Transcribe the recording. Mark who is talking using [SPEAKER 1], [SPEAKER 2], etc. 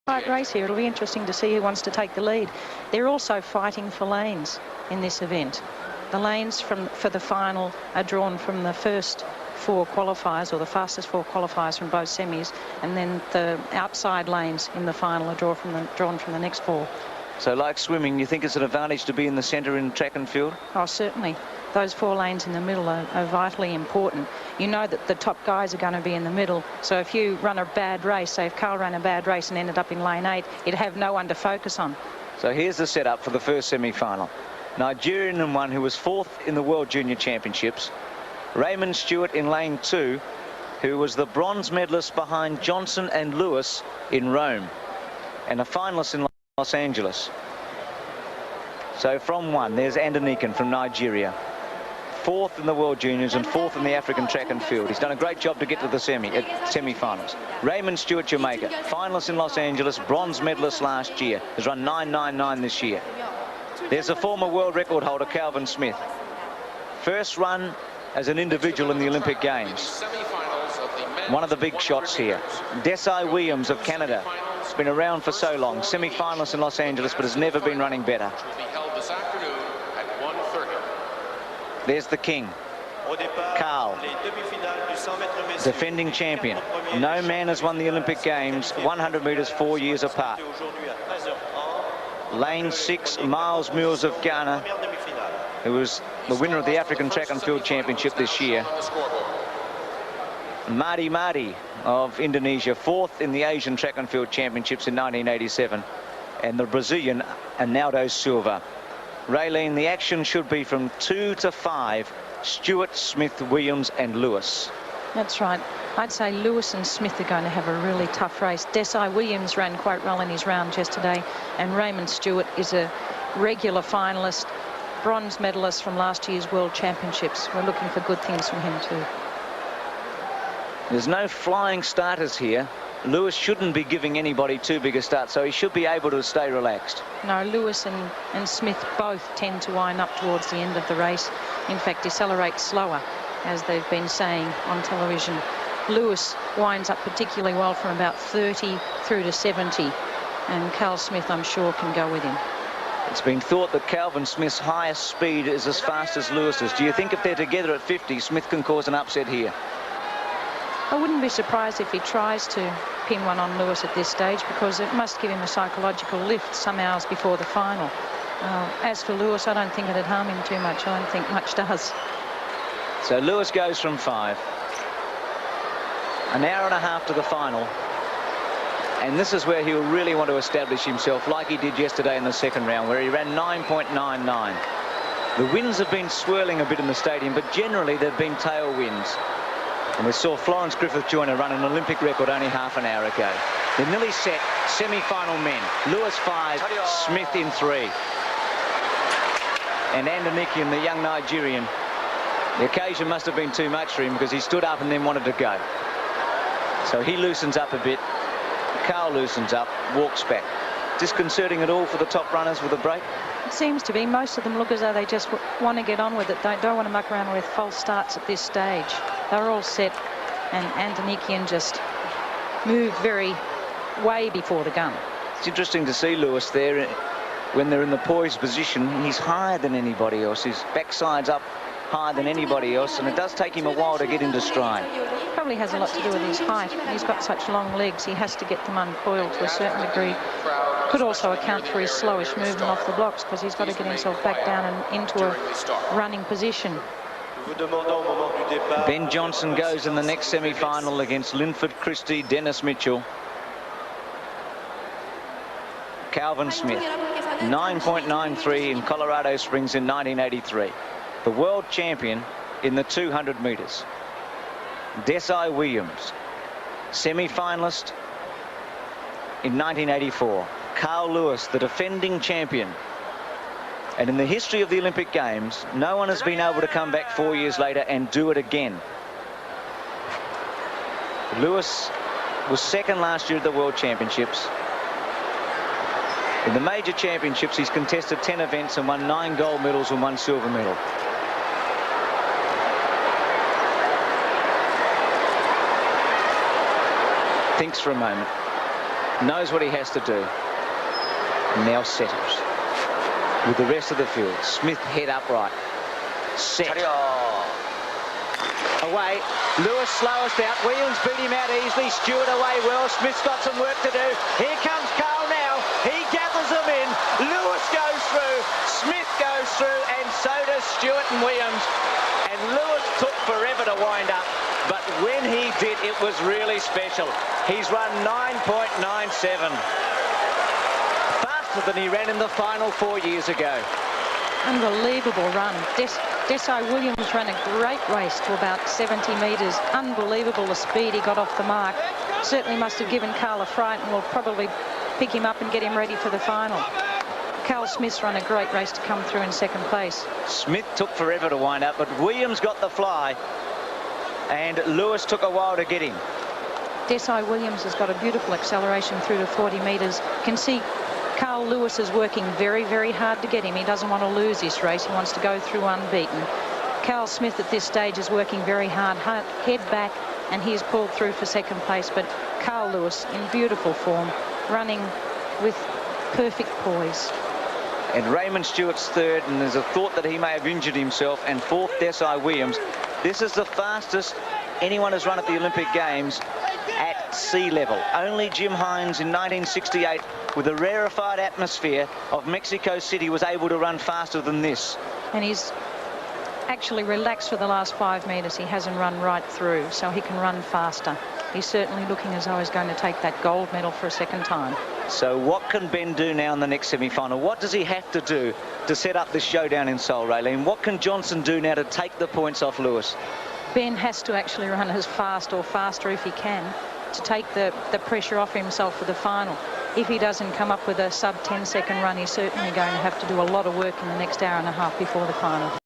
[SPEAKER 1] Tight race here. It'll be interesting to see who wants to take the lead. They're also fighting for lanes in this event. The lanes for the final are drawn from the first 4 qualifiers, or the fastest 4 qualifiers from both semis, and then the outside lanes in the final are drawn from the next 4.
[SPEAKER 2] So like swimming, you think it's an advantage to be in the centre in track and field?
[SPEAKER 1] Oh, certainly. Those 4 lanes in the middle are vitally important. You know that the top guys are going to be in the middle, so if you run a bad race, say if Carl ran a bad race and ended up in lane 8, it'd have no one to focus on.
[SPEAKER 2] So here's the setup for the first semi-final. Nigerian in 1, who was 4th in the World Junior Championships. Raymond Stewart in lane 2, who was the bronze medalist behind Johnson and Lewis in Rome, and a finalist in Los Angeles. So from 1, there's Adeniken from Nigeria, 4th in the World Juniors and 4th in the African track and field. He's done a great job to get to the semi-finals. Raymond Stewart Jamaica, finalist in Los Angeles, bronze medalist last year, has run 9.99 this year. There's a former world record holder, Calvin Smith. First run as an individual in the Olympic Games. One of the big shots here. Desai Williams of Canada. Has been around for so long. Semi-finalist in Los Angeles, but has never been running better. There's the king, Carl, defending champion. No man has won the Olympic Games 100 metres 4 years apart. Lane 6, Myles-Mills of Ghana, who was the winner of the African Track and Field Championship this year. Mardi of Indonesia, 4th in the Asian Track and Field Championships in 1987. And the Brazilian, Arnaldo Silva. Raylene, the action should be from 2 to 5. Stewart, Smith, Williams and Lewis.
[SPEAKER 1] That's right. I'd say Lewis and Smith are going to have a really tough race. Desai Williams ran quite well in his round yesterday, and Raymond Stewart is a regular finalist, bronze medalist from last year's World Championships. We're looking for good things from him too.
[SPEAKER 2] There's no flying starters here. Lewis shouldn't be giving anybody too big a start, so he should be able to stay relaxed.
[SPEAKER 1] No, Lewis and Smith both tend to wind up towards the end of the race. In fact, decelerate slower, as they've been saying on television. Lewis winds up particularly well from about 30 through to 70, and Carl Smith, I'm sure, can go with him.
[SPEAKER 2] It's been thought that Calvin Smith's highest speed is as fast as Lewis's. Do you think if they're together at 50, Smith can cause an upset here?
[SPEAKER 1] I wouldn't be surprised if he tries to pin one on Lewis at this stage, because it must give him a psychological lift some hours before the final. As for Lewis, I don't think it'd harm him too much. I don't think much does.
[SPEAKER 2] So Lewis goes from 5. An hour and a half to the final. And this is where he'll really want to establish himself, like he did yesterday in the second round, where he ran 9.99. The winds have been swirling a bit in the stadium, but generally they've been tailwinds. And we saw Florence Griffith-Joyner run an Olympic record only half an hour ago. They're nearly set. Semi-final men. Lewis 5, Smith in 3. And Adeniken, the young Nigerian, the occasion must have been too much for him, because he stood up and then wanted to go. So he loosens up a bit. Carl loosens up, walks back. Disconcerting at all for the top runners with a break?
[SPEAKER 1] It seems to be. Most of them look as though they just want to get on with it. They don't want to muck around with false starts at this stage. They're all set, and Adeniken just moved way before the gun.
[SPEAKER 2] It's interesting to see Lewis there when they're in the poised position. He's higher than anybody else. His backside's up higher than anybody else, and it does take him a while to get into stride.
[SPEAKER 1] Probably has a lot to do with his height. He's got such long legs, he has to get them uncoiled to a certain degree. Could also account for his slowish movement off the blocks, because he's got to get himself back down and into a running position.
[SPEAKER 2] Ben Johnson goes in the next semi-final against Linford Christie, Dennis Mitchell. Calvin Smith, 9.93 in Colorado Springs in 1983. The world champion in the 200 metres. Desai Williams, semi-finalist in 1984. Carl Lewis, the defending champion. And in the history of the Olympic Games, no one has been able to come back 4 years later and do it again. Lewis was second last year at the World Championships. In the major championships, he's contested 10 events and won 9 gold medals and 1 silver medal. Thinks for a moment. knows what he has to do. Now settles with the rest of the field. Smith head upright. Set. Away. Lewis slowest out. Williams beat him out easily. Stewart away well. Smith's got some work to do. Here comes Carl now. He gathers them in. Lewis goes through. Smith goes through. And so does Stewart and Williams. And Lewis took forever to wind up. But when he did, it was really special. He's run 9.97. Faster than he ran in the final 4 years ago.
[SPEAKER 1] Unbelievable run. Desai Williams ran a great race to about 70 metres. Unbelievable the speed he got off the mark. Certainly must have given Carl a fright, and will probably pick him up and get him ready for the final. Carl Smith's run a great race to come through in second place.
[SPEAKER 2] Smith took forever to wind up, but Williams got the fly, and Lewis took a while to get him.
[SPEAKER 1] Desai Williams has got a beautiful acceleration through to 40 metres. Can see Carl Lewis is working very, very hard to get him. He doesn't want to lose this race. He wants to go through unbeaten. Carl Smith at this stage is working very hard, head back, and he's pulled through for second place. But Carl Lewis in beautiful form, running with perfect poise.
[SPEAKER 2] And Raymond Stewart's third, and there's a thought that he may have injured himself. And fourth, Desai Williams. This is the fastest anyone has run at the Olympic Games at sea level. Only Jim Hines in 1968, with the rarefied atmosphere of Mexico City, was able to run faster than this.
[SPEAKER 1] And he's actually relaxed for the last 5 metres. He hasn't run right through, so he can run faster. He's certainly looking as though he's going to take that gold medal for a second time.
[SPEAKER 2] So what can Ben do now in the next semi-final? What does he have to do to set up this showdown in Seoul, Raylene? What can Johnson do now to take the points off Lewis?
[SPEAKER 1] Ben has to actually run as fast or faster if he can to take the pressure off himself for the final. If he doesn't come up with a sub 10-second run, he's certainly going to have to do a lot of work in the next hour and a half before the final.